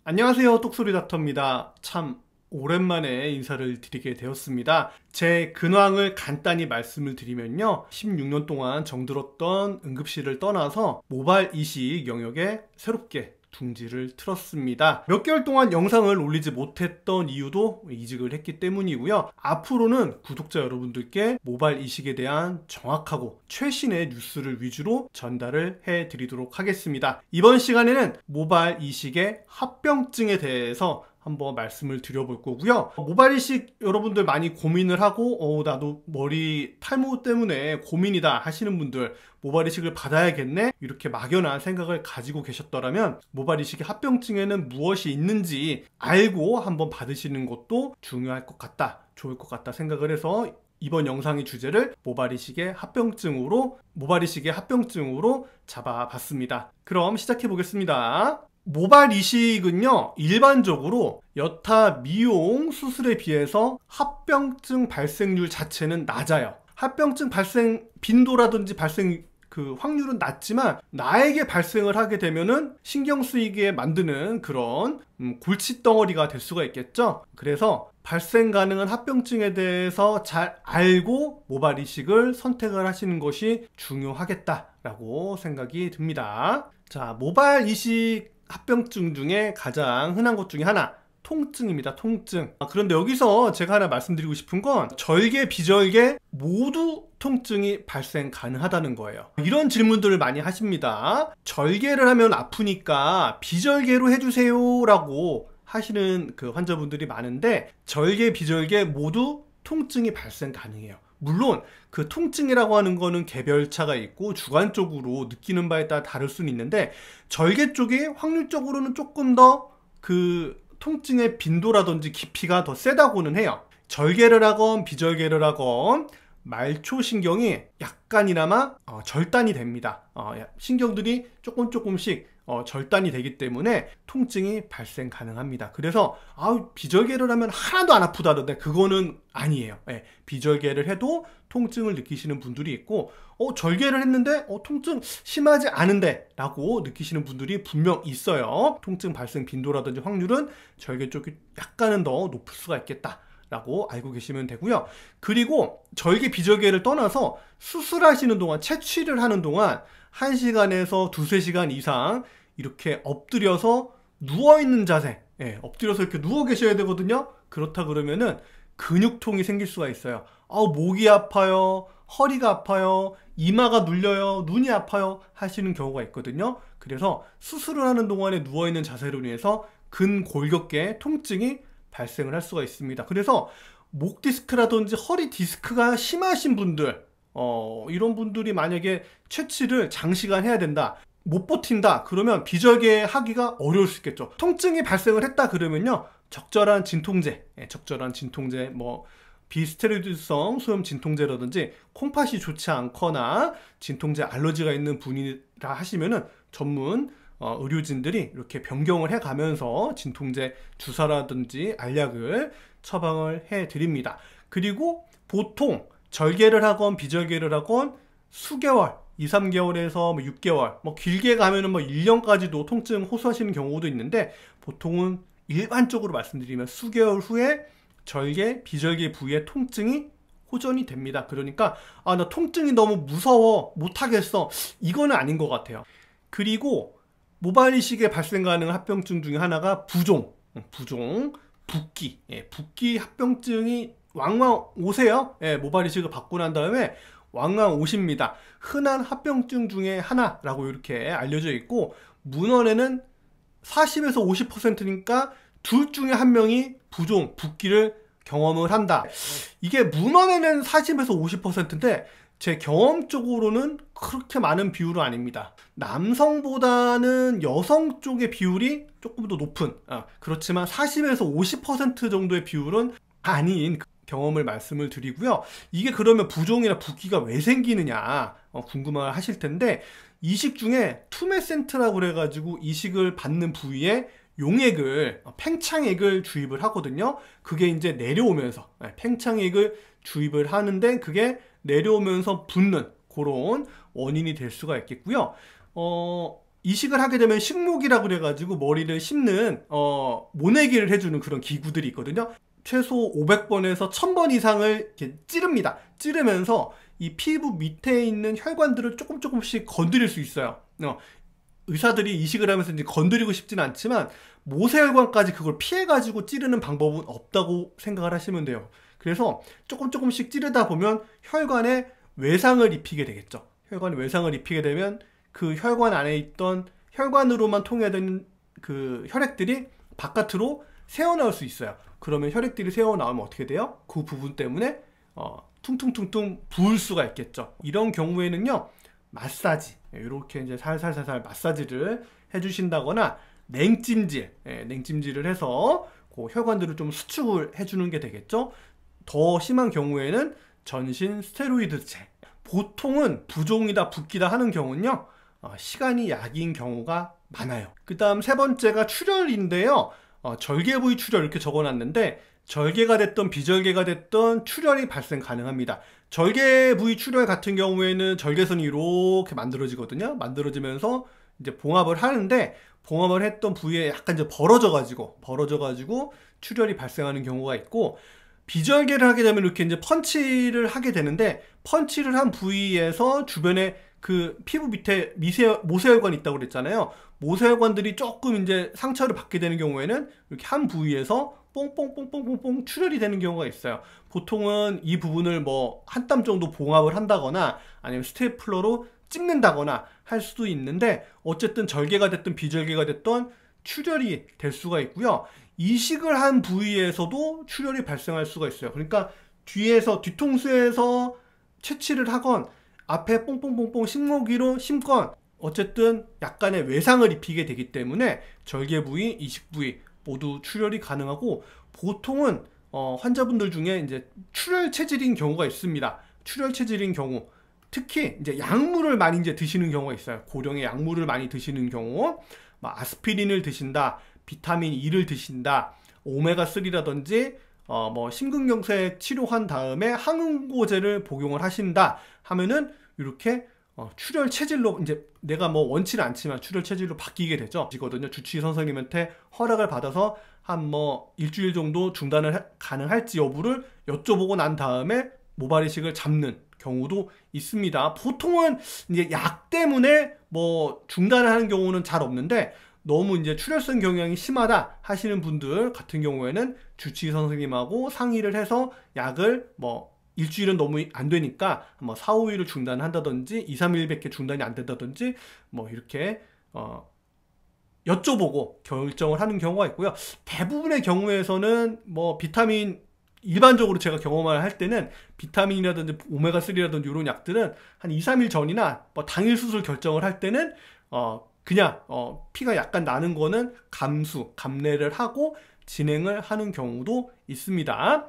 안녕하세요, 똑소리 닥터입니다. 참 오랜만에 인사를 드리게 되었습니다. 제 근황을 간단히 말씀을 드리면요, 16년 동안 정들었던 응급실을 떠나서 모발 이식 영역에 새롭게 둥지를 틀었습니다. 몇 개월 동안 영상을 올리지 못했던 이유도 이직을 했기 때문이고요. 앞으로는 구독자 여러분들께 모발 이식에 대한 정확하고 최신의 뉴스를 위주로 전달을 해드리도록 하겠습니다. 이번 시간에는 모발 이식의 합병증에 대해서 한번 말씀을 드려볼 거고요. 모발 이식 여러분들 많이 고민을 하고 나도 머리 탈모 때문에 고민이다 하시는 분들, 모발 이식을 받아야겠네 이렇게 막연한 생각을 가지고 계셨더라면 모발 이식의 합병증에는 무엇이 있는지 알고 한번 받으시는 것도 중요할 것 같다, 좋을 것 같다 생각을 해서 이번 영상의 주제를 모발 이식의 합병증으로 잡아봤습니다. 그럼 시작해 보겠습니다. 모발 이식은요, 일반적으로 여타 미용 수술에 비해서 합병증 발생률 자체는 낮아요. 합병증 발생 빈도라든지 발생 확률은 낮지만 나에게 발생을 하게 되면은 신경 쓰이게 만드는 그런 골칫덩어리가 될 수가 있겠죠. 그래서 발생 가능한 합병증에 대해서 잘 알고 모발 이식을 선택을 하시는 것이 중요하겠다라고 생각이 듭니다. 자, 모발 이식 합병증 중에 가장 흔한 것 중에 하나, 통증입니다. 통증. 그런데 여기서 제가 하나 말씀드리고 싶은 건 절개, 비절개 모두 통증이 발생 가능하다는 거예요. 이런 질문들을 많이 하십니다. 절개를 하면 아프니까 비절개로 해주세요 라고 하시는 그 환자분들이 많은데, 절개, 비절개 모두 통증이 발생 가능해요. 물론 그 통증이라고 하는 거는 개별차가 있고 주관적으로 느끼는 바에 따라 다를 수는 있는데, 절개 쪽이 확률적으로는 조금 더 그 통증의 빈도라든지 깊이가 더 세다고는 해요. 절개를 하건 비절개를 하건 말초신경이 약간이나마 절단이 됩니다. 신경들이 조금씩 절단이 되기 때문에 통증이 발생 가능합니다. 그래서 비절개를 하면 하나도 안 아프다던데 그거는 아니에요. 비절개를 해도 통증을 느끼시는 분들이 있고, 절개를 했는데 통증 심하지 않은데 라고 느끼시는 분들이 분명 있어요. 통증 발생 빈도라든지 확률은 절개 쪽이 약간은 더 높을 수가 있겠다 라고 알고 계시면 되고요. 그리고 절개 비절개를 떠나서 수술하시는 동안, 채취를 하는 동안 1시간에서 2~3시간 이상 이렇게 엎드려서 누워있는 자세, 엎드려서 이렇게 누워 계셔야 되거든요. 그렇다 그러면은 근육통이 생길 수가 있어요. 목이 아파요, 허리가 아파요, 이마가 눌려요, 눈이 아파요 하시는 경우가 있거든요. 그래서 수술을 하는 동안에 누워있는 자세로 인해서 근골격계 통증이 발생을 할 수가 있습니다. 그래서 목 디스크라든지 허리 디스크가 심하신 분들, 이런 분들이 만약에 채취를 장시간 해야 된다, 못 버틴다 그러면 비절개 하기가 어려울 수 있겠죠. 통증이 발생을 했다 그러면요, 적절한 진통제, 뭐 비스테로이드성 소염 진통제라든지, 콩팥이 좋지 않거나 진통제 알러지가 있는 분이라 하시면은 전문 의료진들이 이렇게 변경을 해가면서 진통제 주사라든지 알약을 처방을 해드립니다. 그리고 보통 절개를 하건 비절개를 하건 수개월, 2~3개월에서 6개월, 길게 가면은 1년까지도 통증 호소하시는 경우도 있는데, 보통은 일반적으로 말씀드리면 수개월 후에 절개, 비절개 부위의 통증이 호전이 됩니다. 그러니까 나 통증이 너무 무서워, 못하겠어, 이거는 아닌 것 같아요. 그리고 모발 이식에 발생 가능한 합병증 중에 하나가 붓기, 붓기 합병증이 왕왕 오세요. 모발 이식을 받고 난 다음에 왕왕 오십니다. 흔한 합병증 중에 하나라고 이렇게 알려져 있고, 문헌에는 40에서 50%니까 둘 중에 한 명이 붓기를 경험을 한다. 이게 문헌에는 40에서 50%인데 제 경험적으로는 그렇게 많은 비율은 아닙니다. 남성보다는 여성 쪽의 비율이 조금 더 높은, 그렇지만 40에서 50% 정도의 비율은 아닌 경험을 말씀을 드리고요. 이게 그러면 부종이나 붓기가 왜 생기느냐 궁금해 하실 텐데, 이식 중에 투메센트라고 그래가지고 이식을 받는 부위에 용액을, 팽창액을 주입을 하거든요. 그게 이제 내려오면서, 팽창액을 주입을 하는데 그게 내려오면서 붓는 그런 원인이 될 수가 있겠고요. 이식을 하게 되면 식목이라고 그래가지고 머리를 심는 모내기를 해주는 그런 기구들이 있거든요. 최소 500번에서 1000번 이상을 이렇게 찌릅니다. 찌르면서 이 피부 밑에 있는 혈관들을 조금씩 건드릴 수 있어요. 의사들이 이식을 하면서 이제 건드리고 싶지는 않지만 모세혈관까지 그걸 피해가지고 찌르는 방법은 없다고 생각을 하시면 돼요. 그래서 조금씩 찌르다 보면 혈관에 외상을 입히게 되겠죠. 혈관에 외상을 입히게 되면 그 혈관 안에 있던 혈관으로만 통해야 되는 그 혈액들이 바깥으로 새어나올 수 있어요. 그러면 혈액들이 새어나오면 어떻게 돼요? 그 부분 때문에 퉁퉁퉁퉁 부을 수가 있겠죠. 이런 경우에는요, 마사지, 이렇게 이제 살살살살 마사지를 해주신다거나 냉찜질을 해서 그 혈관들을 좀 수축을 해주는 게 되겠죠. 더 심한 경우에는 전신 스테로이드제. 보통은 부종이다 붓기다 하는 경우는요, 시간이 약인 경우가 많아요. 그 다음 세 번째가 출혈인데요. 절개 부위 출혈 이렇게 적어놨는데 절개가 됐던 비절개가 됐던 출혈이 발생 가능합니다. 절개 부위 출혈 같은 경우에는 절개선이 이렇게 만들어지거든요. 만들어지면서 이제 봉합을 하는데 봉합을 했던 부위에 약간 이제 벌어져가지고 출혈이 발생하는 경우가 있고, 비절개를 하게 되면 이렇게 이제 펀치를 하게 되는데 펀치를 한 부위에서 주변에 그 피부 밑에 모세혈관이 있다고 그랬잖아요. 모세혈관들이 조금 이제 상처를 받게 되는 경우에는 이렇게 한 부위에서 뽕뽕뽕뽕뽕뽕 출혈이 되는 경우가 있어요. 보통은 이 부분을 뭐 한 땀 정도 봉합을 한다거나 아니면 스테이플러로 찝는다거나 할 수도 있는데, 어쨌든 절개가 됐든 비절개가 됐든 출혈이 될 수가 있고요. 이식을 한 부위에서도 출혈이 발생할 수가 있어요. 그러니까 뒤통수에서 채취를 하건 앞에 뽕뽕뽕뽕 식모기로 심건 어쨌든 약간의 외상을 입히게 되기 때문에 절개 부위, 이식 부위 모두 출혈이 가능하고, 보통은 환자분들 중에 이제 출혈 체질인 경우가 있습니다. 출혈 체질인 경우, 특히 이제 약물을 많이 이제 드시는 경우가 있어요. 고령의 약물을 많이 드시는 경우, 아스피린을 드신다, 비타민 E를 드신다, 오메가3라든지 뭐 심근경색 치료한 다음에 항응고제를 복용을 하신다 하면은 이렇게 출혈 체질로, 이제 내가 뭐 원치는 않지만 출혈 체질로 바뀌게 되죠. 주치의 선생님한테 허락을 받아서 한 뭐 일주일 정도 중단을 가능할지 여부를 여쭤보고 난 다음에 모발 이식을 잡는 경우도 있습니다. 보통은 이제 약 때문에 뭐 중단을 하는 경우는 잘 없는데, 너무 이제 출혈성 경향이 심하다 하시는 분들 같은 경우에는 주치의 선생님하고 상의를 해서 약을 뭐 일주일은 너무 안 되니까 뭐 4, 5일을 중단한다든지 2, 3일밖에 중단이 안 된다든지 뭐 이렇게 여쭤보고 결정을 하는 경우가 있고요. 대부분의 경우에서는 뭐 비타민, 일반적으로 제가 경험을 할 때는 비타민이라든지 오메가3라든지 이런 약들은 한 2, 3일 전이나 뭐 당일 수술 결정을 할 때는 그냥 피가 약간 나는 거는 감내를 하고 진행을 하는 경우도 있습니다.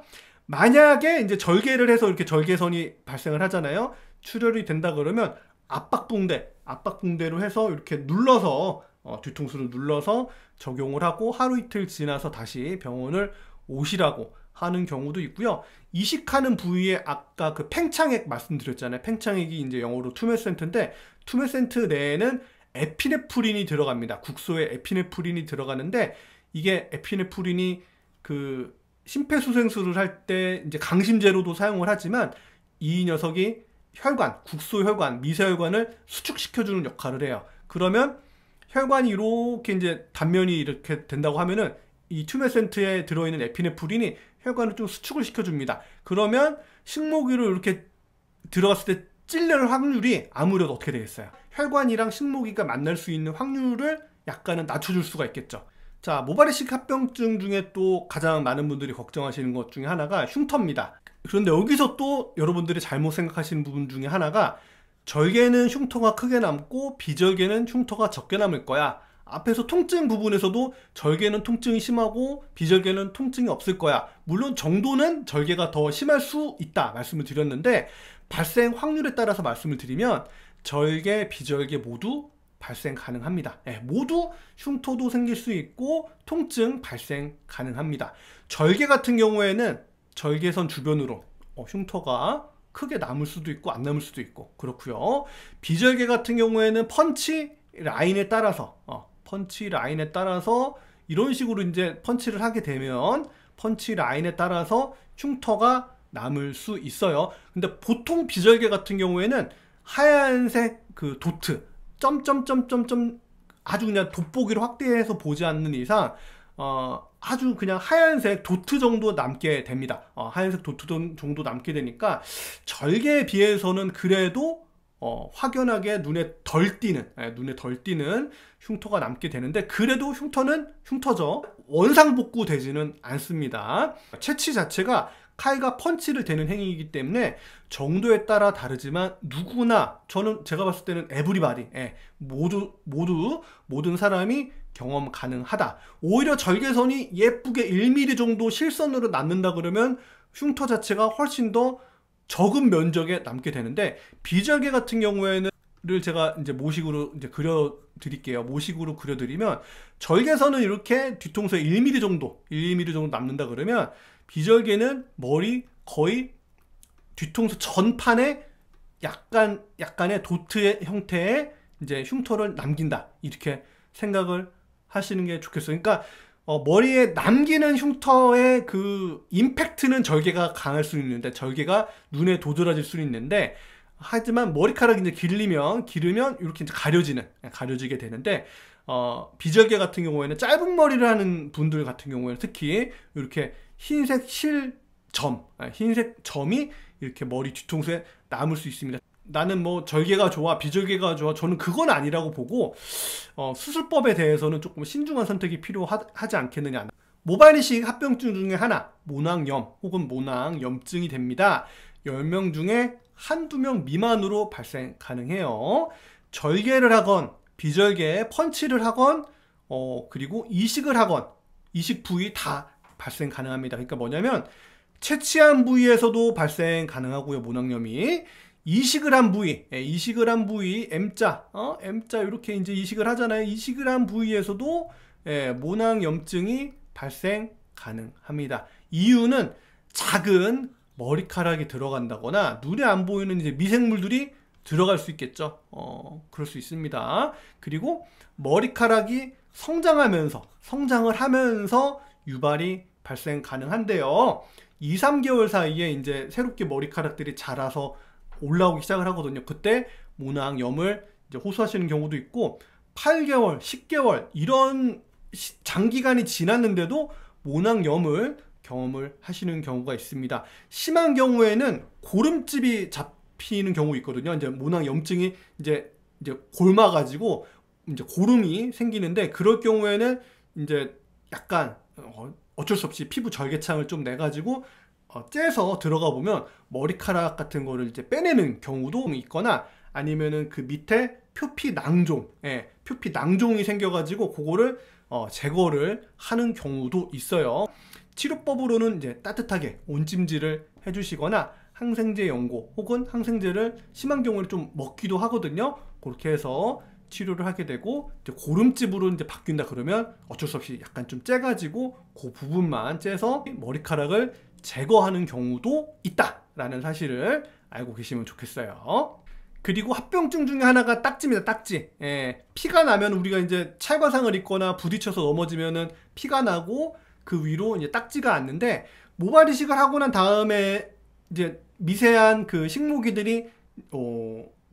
만약에 이제 절개를 해서 이렇게 절개선이 발생을 하잖아요. 출혈이 된다 그러면 압박붕대로 해서 이렇게 눌러서 뒤통수를 눌러서 적용을 하고 하루 이틀 지나서 다시 병원을 오시라고 하는 경우도 있고요. 이식하는 부위에 아까 그 팽창액 말씀드렸잖아요. 팽창액이 이제 영어로 투메센트인데, 투메센트 내에는 에피네프린이 들어갑니다. 국소에 에피네프린이 들어가는데, 이게 에피네프린이 그 심폐소생술을 할 때 이제 강심제로도 사용을 하지만 이 녀석이 국소 혈관, 미세혈관을 수축시켜주는 역할을 해요. 그러면 혈관이 이렇게 이제 단면이 이렇게 된다고 하면은 이 투메센트에 들어있는 에피네프린이 혈관을 좀 수축을 시켜줍니다. 그러면 식모기로 이렇게 들어갔을 때 찔릴 확률이 아무래도 어떻게 되겠어요? 혈관이랑 식모기가 만날 수 있는 확률을 약간은 낮춰줄 수가 있겠죠. 자, 모발 이식 합병증 중에 또 가장 많은 분들이 걱정하시는 것 중에 하나가 흉터입니다. 그런데 여기서 또 여러분들이 잘못 생각하시는 부분 중에 하나가, 절개는 흉터가 크게 남고 비절개는 흉터가 적게 남을 거야. 앞에서 통증 부분에서도 절개는 통증이 심하고 비절개는 통증이 없을 거야. 물론 정도는 절개가 더 심할 수 있다 말씀을 드렸는데, 발생 확률에 따라서 말씀을 드리면 절개, 비절개 모두 발생 가능합니다. 모두 흉터도 생길 수 있고 통증 발생 가능합니다. 절개 같은 경우에는 절개선 주변으로 흉터가 크게 남을 수도 있고 안 남을 수도 있고 그렇고요. 비절개 같은 경우에는 펀치 라인에 따라서 펀치 라인에 따라서 이런 식으로 이제 펀치를 하게 되면 펀치 라인에 따라서 흉터가 남을 수 있어요. 근데 보통 비절개 같은 경우에는 하얀색 그 도트 점점점점점 아주 그냥 돋보기로 확대해서 보지 않는 이상 아주 그냥 하얀색 도트 정도 남게 됩니다. 하얀색 도트 정도 남게 되니까 절개에 비해서는 그래도 확연하게 눈에 덜 띄는 흉터가 남게 되는데, 그래도 흉터는 흉터죠. 원상복구 되지는 않습니다. 채취 자체가 칼과 펀치를 대는 행위이기 때문에 정도에 따라 다르지만 누구나, 제가 봤을 때는 에브리바디, 모든 사람이 경험 가능하다. 오히려 절개선이 예쁘게 1mm 정도 실선으로 남는다 그러면 흉터 자체가 훨씬 더 적은 면적에 남게 되는데, 비절개 같은 경우에는 제가 이제 모식으로 이제 그려드릴게요. 모식으로 그려드리면 절개선은 이렇게 뒤통수에 1mm 정도 남는다 그러면 비절개는 머리 거의 뒤통수 전판에 약간의 도트의 형태의 이제 흉터를 남긴다, 이렇게 생각을 하시는 게 좋겠어요. 그러니까 머리에 남기는 흉터의 그 임팩트는 절개가 강할 수 있는데, 절개가 눈에 도드라질 수 있는데, 하지만 머리카락이 이제 기르면 이렇게 이제 가려지게 되는데, 비절개 같은 경우에는 짧은 머리를 하는 분들 같은 경우에는 특히 이렇게 흰색 점이 이렇게 머리 뒤통수에 남을 수 있습니다. 나는 뭐 절개가 좋아 비절개가 좋아, 저는 그건 아니라고 보고 수술법에 대해서는 조금 신중한 선택이 필요하지 않겠느냐. 모발 이식 합병증 중에 하나, 모낭염 혹은 모낭염증이 됩니다. 10명 중에 한두 명 미만으로 발생 가능해요. 절개를 하건 비절개에 펀치를 하건 그리고 이식을 하건 이식 부위 다 발생 가능합니다. 그러니까 뭐냐면 채취한 부위에서도 발생 가능하고요, 모낭염이. 이식을 한 부위 M자 이렇게 이제 이식을 하잖아요. 이식을 한 부위에서도 모낭염증이 발생 가능합니다. 이유는 작은 머리카락이 들어간다거나 눈에 안 보이는 이제 미생물들이 들어갈 수 있겠죠. 그럴 수 있습니다. 그리고 머리카락이 성장을 하면서 유발이 발생 가능한데요. 2-3개월 사이에 이제 새롭게 머리카락들이 자라서 올라오기 시작을 하거든요. 그때 모낭염을 이제 호소하시는 경우도 있고, 8개월, 10개월 이런 장기간이 지났는데도 모낭염을 경험을 하시는 경우가 있습니다. 심한 경우에는 고름집이 잡히는 경우 있거든요. 이제 모낭염증이 이제 골마가지고 이제 고름이 생기는데, 그럴 경우에는 이제 약간 어쩔 수 없이 피부 절개창을 좀 내가지고 째서 들어가 보면 머리카락 같은 거를 이제 빼내는 경우도 있거나, 아니면은 그 밑에 표피 낭종이 생겨가지고 그거를 제거를 하는 경우도 있어요. 치료법으로는 이제 따뜻하게 온찜질을 해주시거나 항생제 연고 혹은 항생제를 심한 경우는 좀 먹기도 하거든요. 그렇게 해서 치료를 하게 되고, 이제 고름집으로 이제 바뀐다 그러면 어쩔 수 없이 약간 좀 째가지고 그 부분만 째서 머리카락을 제거하는 경우도 있다라는 사실을 알고 계시면 좋겠어요. 그리고 합병증 중에 하나가 딱지입니다. 딱지. 피가 나면 우리가 이제 찰과상을 입거나 부딪혀서 넘어지면은 피가 나고 그 위로 이제 딱지가 앉는데, 모발 이식을 하고 난 다음에 이제 미세한 그 식모기들이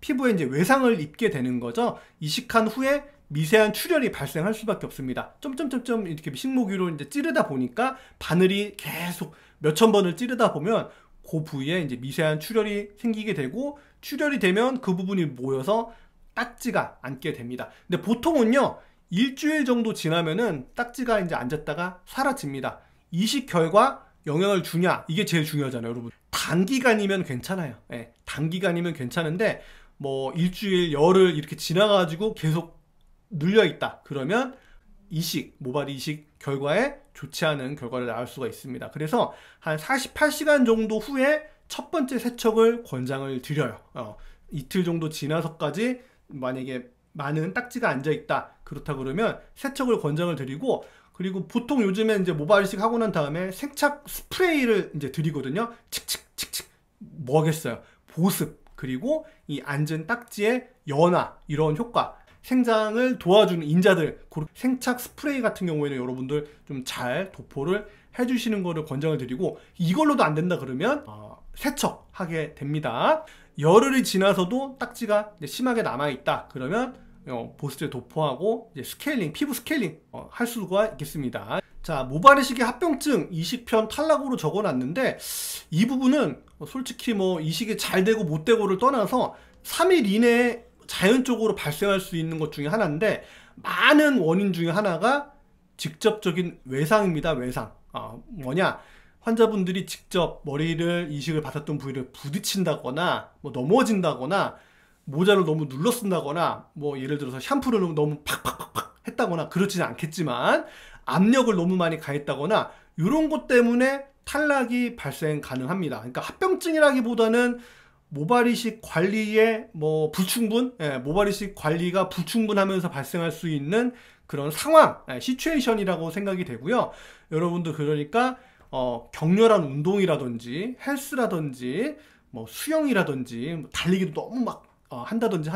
피부에 이제 외상을 입게 되는 거죠. 이식한 후에 미세한 출혈이 발생할 수밖에 없습니다. 점점점점 이렇게 식모기로 이제 찌르다 보니까 바늘이 계속 몇천 번을 찌르다 보면 그 부위에 이제 미세한 출혈이 생기게 되고, 출혈이 되면 그 부분이 모여서 딱지가 앉게 됩니다. 근데 보통은요, 일주일 정도 지나면은 딱지가 이제 앉았다가 사라집니다. 이식 결과 영향을 주냐, 이게 제일 중요하잖아요, 여러분. 단기간이면 괜찮아요. 단기간이면 괜찮은데 뭐 일주일, 열흘 이렇게 지나가지고 계속 눌려있다 그러면 모발 이식 결과에 좋지 않은 결과를 낳을 수가 있습니다. 그래서 한 48시간 정도 후에 첫 번째 세척을 권장을 드려요. 이틀 정도 지나서까지 만약에 많은 딱지가 앉아있다 그렇다 그러면 세척을 권장을 드리고, 그리고 보통 요즘에 이제 모발 이식 하고 난 다음에 세척 스프레이를 이제 드리거든요. 칙칙칙칙 뭐겠어요, 보습, 그리고 이 앉은 딱지의 연화, 이런 효과. 생장을 도와주는 인자들, 생착 스프레이 같은 경우에는 여러분들 좀 잘 도포를 해주시는 거를 권장을 드리고, 이걸로도 안 된다 그러면 세척하게 됩니다. 열흘이 지나서도 딱지가 심하게 남아있다 그러면 보습제 도포하고 이제 스케일링, 피부 스케일링 할 수가 있겠습니다. 자, 모발이식의 합병증 이식편 탈락으로 적어놨는데, 이 부분은 솔직히 뭐 이식이 잘 되고 못 되고를 떠나서 3일 이내에 자연적으로 발생할 수 있는 것 중에 하나인데, 많은 원인 중에 하나가 직접적인 외상입니다. 외상. 뭐냐, 환자분들이 직접 머리를 이식을 받았던 부위를 부딪힌다거나 뭐 넘어진다거나 모자를 너무 눌러 쓴다거나 뭐 예를 들어서 샴푸를 너무 팍팍팍팍 했다거나, 그렇지는 않겠지만 압력을 너무 많이 가했다거나 이런 것 때문에 탈락이 발생 가능합니다. 그러니까 합병증이라기보다는 모발이식 관리의 뭐 불충분, 모발이식 관리가 불충분하면서 발생할 수 있는 그런 상황, 시츄에이션이라고 생각이 되고요. 여러분들 그러니까 격렬한 운동이라든지 헬스라든지 뭐 수영이라든지 뭐 달리기도 너무 막 한다든지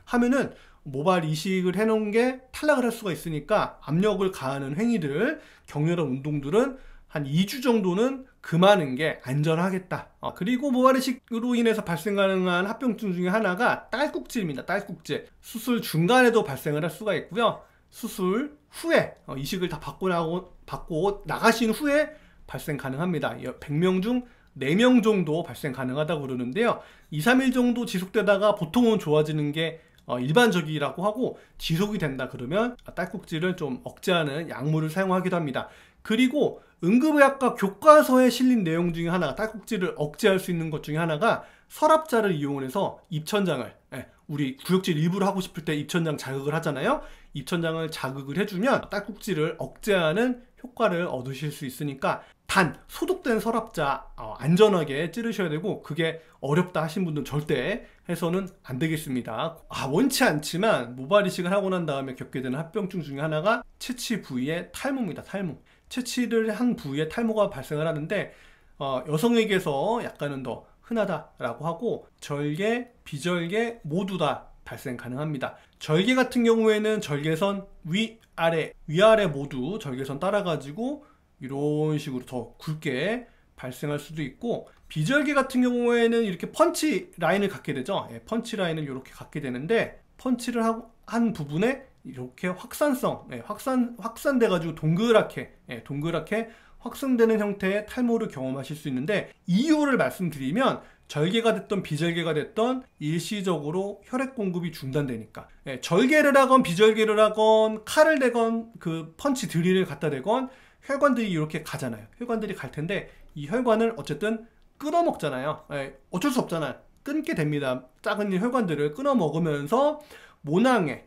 하면은 모발 이식을 해놓은 게 탈락을 할 수가 있으니까 압력을 가하는 행위들, 격렬한 운동들은 한 2주 정도는 금하는 게 안전하겠다. 그리고 모발 이식으로 인해서 발생 가능한 합병증 중에 하나가 딸꾹질입니다. 딸꾹질. 수술 중간에도 발생을 할 수가 있고요. 수술 후에 이식을 다 받고 나가신 후에 발생 가능합니다. 100명 중 4명 정도 발생 가능하다고 그러는데요. 2, 3일 정도 지속되다가 보통은 좋아지는 게 일반적이라고 하고, 지속이 된다 그러면 딸꾹질을 좀 억제하는 약물을 사용하기도 합니다. 그리고 응급의학과 교과서에 실린 내용 중에 하나가, 딸꾹질을 억제할 수 있는 것 중에 하나가 서랍자를 이용해서 입천장을, 우리 구역질 일부러 하고 싶을 때 입천장 자극을 하잖아요. 입천장을 자극을 해주면 딸꾹질을 억제하는 효과를 얻으실 수 있으니까, 단 소독된 서랍자 안전하게 찌르셔야 되고, 그게 어렵다 하신 분들은 절대 해서는 안 되겠습니다. 원치 않지만 모발 이식을 하고 난 다음에 겪게 되는 합병증 중에 하나가 채취 부위의 탈모입니다. 탈모. 채취를 한 부위에 탈모가 발생을 하는데, 여성에게서 약간은 더 흔하다라고 하고, 절개, 비절개 모두 다 발생 가능합니다. 절개 같은 경우에는 절개선 위아래 모두 절개선 따라가지고 이런 식으로 더 굵게 발생할 수도 있고, 비절개 같은 경우에는 이렇게 펀치 라인을 갖게 되죠. 펀치 라인을 이렇게 갖게 되는데, 펀치를 한 부분에 이렇게 확산돼 가지고 동그랗게 확산되는 형태의 탈모를 경험하실 수 있는데, 이유를 말씀드리면 절개가 됐던 비절개가 됐던 일시적으로 혈액 공급이 중단되니까, 절개를 하건 비절개를 하건 칼을 대건 그 펀치 드릴을 갖다 대건 혈관들이 이렇게 가잖아요. 혈관들이 갈 텐데 이 혈관을 어쨌든 끊어 먹잖아요. 어쩔 수 없잖아요. 끊게 됩니다. 작은 혈관들을 끊어 먹으면서 모낭에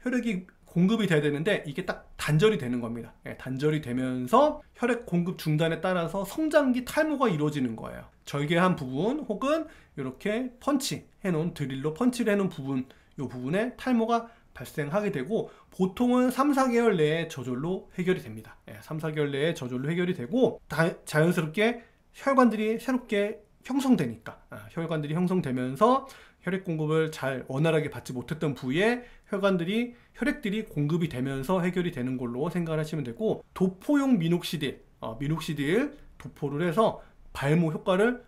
혈액이 공급이 돼야 되는데, 이게 딱 단절이 되는 겁니다. 단절이 되면서 혈액 공급 중단에 따라서 성장기 탈모가 이루어지는 거예요. 절개한 부분 혹은 이렇게 펀치 해놓은 드릴로 펀치를 해놓은 부분, 이 부분에 탈모가 발생하게 되고, 보통은 3, 4개월 내에 저절로 해결이 됩니다. 3, 4개월 내에 저절로 해결이 되고, 자연스럽게 혈관들이 새롭게 형성되니까, 혈관들이 형성되면서 혈액 공급을 잘 원활하게 받지 못했던 부위에 혈액들이 공급이 되면서 해결이 되는 걸로 생각을 하시면 되고, 도포용 미녹시딜 도포를 해서 발모 효과를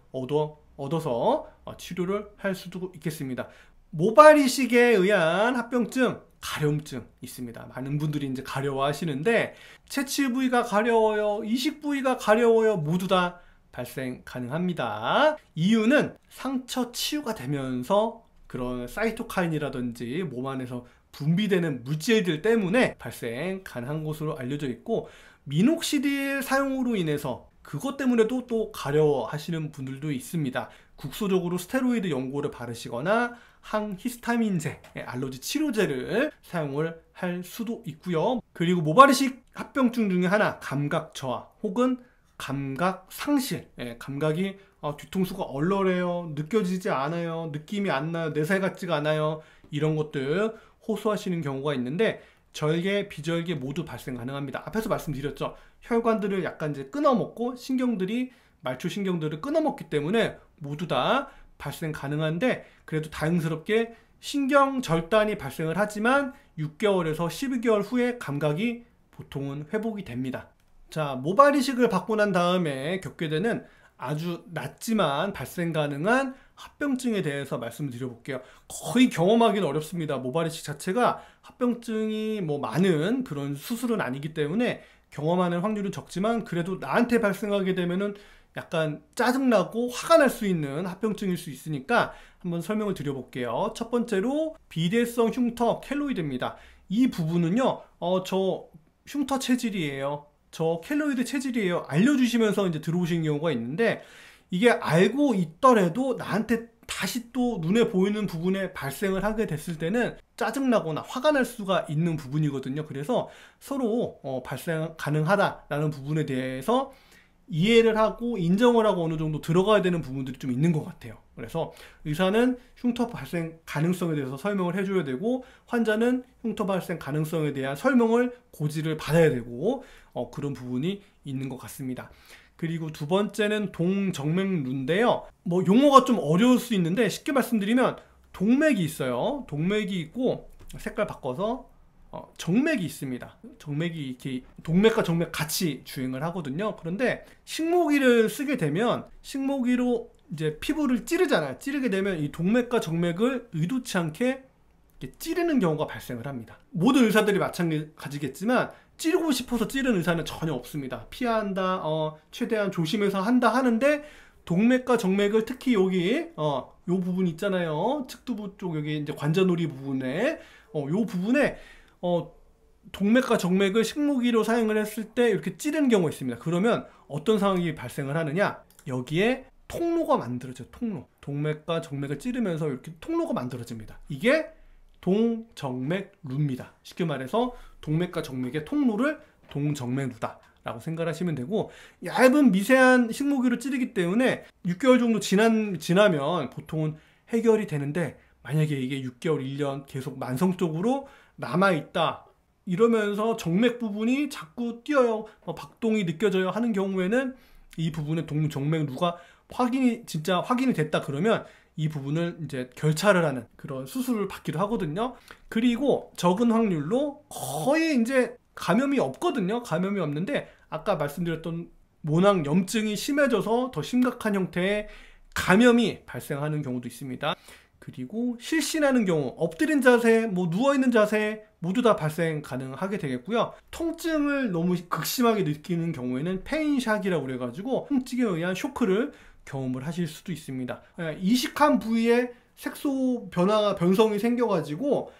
얻어서 치료를 할 수도 있겠습니다. 모발 이식에 의한 합병증, 가려움증 있습니다. 많은 분들이 이제 가려워하시는데, 채취 부위가 가려워요, 이식 부위가 가려워요, 모두 다 발생 가능합니다. 이유는 상처 치유가 되면서 그런 사이토카인이라든지 몸 안에서 분비되는 물질들 때문에 발생 가능한 것으로 알려져 있고, 미녹시딜 사용으로 인해서 그것 때문에도 또 가려워하시는 분들도 있습니다. 국소적으로 스테로이드 연고를 바르시거나 항히스타민제, 알러지 치료제를 사용을 할 수도 있고요. 그리고 모발이식 합병증 중에 하나, 감각 저하 혹은 감각 상실, 감각이 뒤통수가 얼얼해요, 느껴지지 않아요, 느낌이 안 나요, 내 살 같지가 않아요, 이런 것들 호소하시는 경우가 있는데, 절개, 비절개 모두 발생 가능합니다. 앞에서 말씀드렸죠. 혈관들을 약간 이제 끊어먹고 말초 신경들을 끊어먹기 때문에 모두 다 발생 가능한데, 그래도 다행스럽게 신경 절단이 발생을 하지만 6개월에서 12개월 후에 감각이 보통은 회복이 됩니다. 자, 모발 이식을 받고 난 다음에 겪게 되는 아주 낮지만 발생 가능한 합병증에 대해서 말씀을 드려볼게요. 거의 경험하기는 어렵습니다. 모발 이식 자체가 합병증이 뭐 많은 그런 수술은 아니기 때문에 경험하는 확률은 적지만, 그래도 나한테 발생하게 되면은 약간 짜증나고 화가 날 수 있는 합병증일 수 있으니까 한번 설명을 드려볼게요. 첫 번째로 비대성 흉터 켈로이드입니다. 이 부분은요, 저 흉터 체질이에요, 저 켈로이드 체질이에요 알려주시면서 이제 들어오신 경우가 있는데, 이게 알고 있더라도 나한테 다시 또 눈에 보이는 부분에 발생을 하게 됐을 때는 짜증나거나 화가 날 수가 있는 부분이거든요. 그래서 서로 발생 가능하다라는 부분에 대해서 이해를 하고 인정을 하고 어느 정도 들어가야 되는 부분들이 좀 있는 것 같아요. 그래서 의사는 흉터 발생 가능성에 대해서 설명을 해줘야 되고, 환자는 흉터 발생 가능성에 대한 설명을 고지를 받아야 되고, 그런 부분이 있는 것 같습니다. 그리고 두 번째는 동정맥류인데요. 뭐 용어가 좀 어려울 수 있는데 쉽게 말씀드리면 동맥이 있어요. 동맥이 있고, 색깔 바꿔서 정맥이 있습니다. 정맥이 이렇게 동맥과 정맥 같이 주행을 하거든요. 그런데 식모기를 쓰게 되면 식모기로 이제 피부를 찌르잖아요. 찌르게 되면 이 동맥과 정맥을 의도치 않게 이렇게 찌르는 경우가 발생을 합니다. 모든 의사들이 마찬가지겠지만 찌르고 싶어서 찌르는 의사는 전혀 없습니다. 피한다, 최대한 조심해서 한다 하는데, 동맥과 정맥을 특히 여기 요 부분 있잖아요. 측두부 쪽 여기 이제 관자놀이 부분에 요 부분에 동맥과 정맥을 식모기로 사용을 했을 때 이렇게 찌르는 경우가 있습니다. 그러면 어떤 상황이 발생을 하느냐, 여기에 통로가 만들어져요. 통로. 동맥과 정맥을 찌르면서 이렇게 통로가 만들어집니다. 이게 동정맥류입니다. 쉽게 말해서 동맥과 정맥의 통로를 동정맥류다 라고 생각하시면 되고, 얇은 미세한 식모기로 찌르기 때문에 6개월 정도 지나면 보통은 해결이 되는데, 만약에 이게 6개월, 1년 계속 만성적으로 남아있다 이러면서 정맥 부분이 자꾸 뛰어요, 박동이 느껴져요 하는 경우에는 이 부분의 동정맥류가 진짜 확인이 됐다 그러면 이 부분을 이제 결차를 하는 그런 수술을 받기도 하거든요. 그리고 적은 확률로 거의 이제 감염이 없거든요. 감염이 없는데 아까 말씀드렸던 모낭 염증이 심해져서 더 심각한 형태의 감염이 발생하는 경우도 있습니다. 그리고 실신하는 경우, 엎드린 자세, 뭐 누워있는 자세 모두 다 발생 가능하게 되겠고요. 통증을 너무 극심하게 느끼는 경우에는 페인샥이라고 그래가지고 통증에 의한 쇼크를 경험을 하실 수도 있습니다. 이식한 부위에 색소 변성이 생겨가지고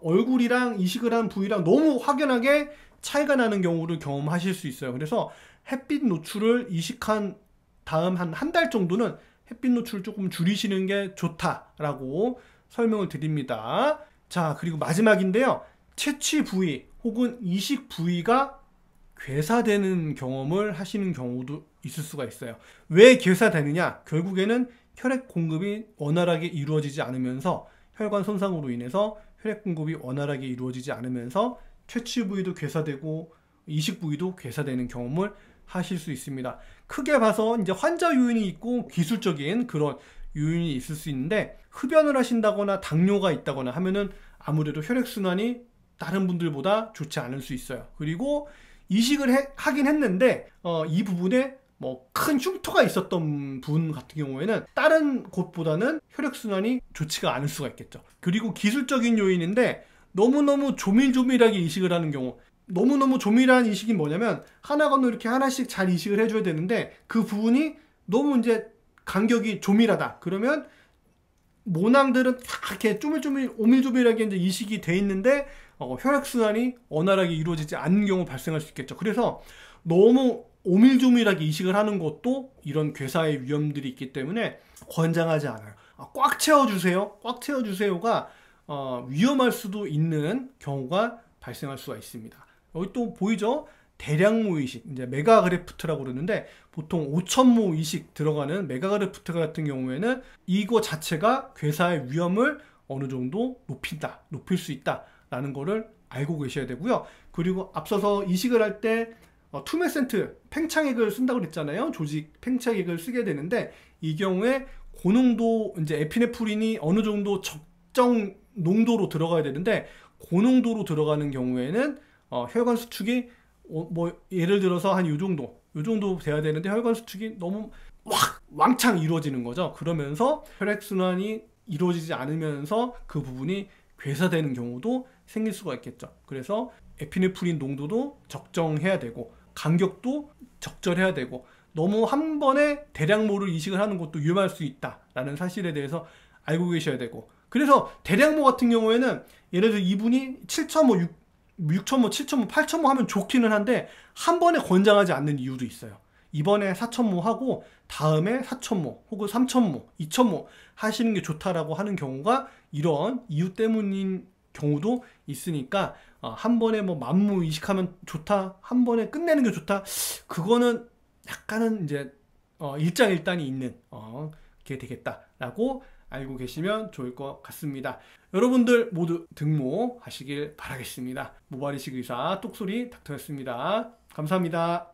얼굴이랑 이식을 한 부위랑 너무 확연하게 차이가 나는 경우를 경험하실 수 있어요. 그래서 햇빛 노출을 이식한 다음 한 달 정도는 햇빛 노출을 조금 줄이시는 게 좋다라고 설명을 드립니다. 자, 그리고 마지막인데요. 채취 부위 혹은 이식 부위가 괴사되는 경험을 하시는 경우도 있을 수가 있어요. 왜 괴사되느냐? 결국에는 혈액 공급이 원활하게 이루어지지 않으면서, 혈관 손상으로 인해서 혈액 공급이 원활하게 이루어지지 않으면서 채취 부위도 괴사되고 이식 부위도 괴사되는 경험을 하실 수 있습니다. 크게 봐서 이제 환자 요인이 있고 기술적인 그런 요인이 있을 수 있는데, 흡연을 하신다거나 당뇨가 있다거나 하면은 아무래도 혈액순환이 다른 분들보다 좋지 않을 수 있어요. 그리고 이식을 하긴 했는데 이 부분에 뭐 큰 흉터가 있었던 분 같은 경우에는 다른 곳보다는 혈액순환이 좋지가 않을 수가 있겠죠. 그리고 기술적인 요인인데, 너무너무 조밀조밀하게 이식을 하는 경우, 너무너무 조밀한 이식이 뭐냐면 하나 건너 이렇게 하나씩 잘 이식을 해줘야 되는데 그 부분이 너무 이제 간격이 조밀하다 그러면 모낭들은 다 이렇게 쪼밀쪼밀 오밀조밀하게 이제 이식이 돼 있는데 혈액순환이 원활하게 이루어지지 않는 경우 발생할 수 있겠죠. 그래서 너무 오밀조밀하게 이식을 하는 것도 이런 괴사의 위험들이 있기 때문에 권장하지 않아요. 꽉 채워주세요. 꽉 채워주세요가 위험할 수도 있는 경우가 발생할 수가 있습니다. 여기 또 보이죠? 대량모 이식, 이제 메가그래프트라고 그러는데, 보통 5,000모 이식 들어가는 메가그래프트 같은 경우에는 이거 자체가 괴사의 위험을 어느 정도 높일 수 있다라는 거를 알고 계셔야 되고요. 그리고 앞서서 이식을 할 때 투메센트 팽창액을 쓴다고 그랬잖아요. 조직 팽창액을 쓰게 되는데, 이 경우에 고농도 이제 에피네프린이 어느 정도 일정 농도로 들어가야 되는데 고농도로 들어가는 경우에는 혈관 수축이 뭐 예를 들어서 한 요 정도 돼야 되는데 혈관 수축이 너무 왕창 이루어지는 거죠. 그러면서 혈액순환이 이루어지지 않으면서 그 부분이 괴사되는 경우도 생길 수가 있겠죠. 그래서 에피네프린 농도도 적정해야 되고 간격도 적절해야 되고 너무 한 번에 대량모를 이식을 하는 것도 위험할 수 있다라는 사실에 대해서 알고 계셔야 되고, 그래서 대량모 같은 경우에는 예를 들어 이분이 7.5, 6.5, 7.5, 8.5 하면 좋기는 한데 한 번에 권장하지 않는 이유도 있어요. 이번에 4.5 하고 다음에 4.5 혹은 3.5, 2.5 하시는 게 좋다라고 하는 경우가 이런 이유 때문인 경우도 있으니까 한 번에 뭐 만무 이식하면 좋다, 한 번에 끝내는 게 좋다, 그거는 약간은 이제 일장일단이 있는 게 되겠다라고 알고 계시면 좋을 것 같습니다. 여러분들 모두 등모하시길 바라겠습니다. 모발 이식 의사 똑소리 닥터였습니다. 감사합니다.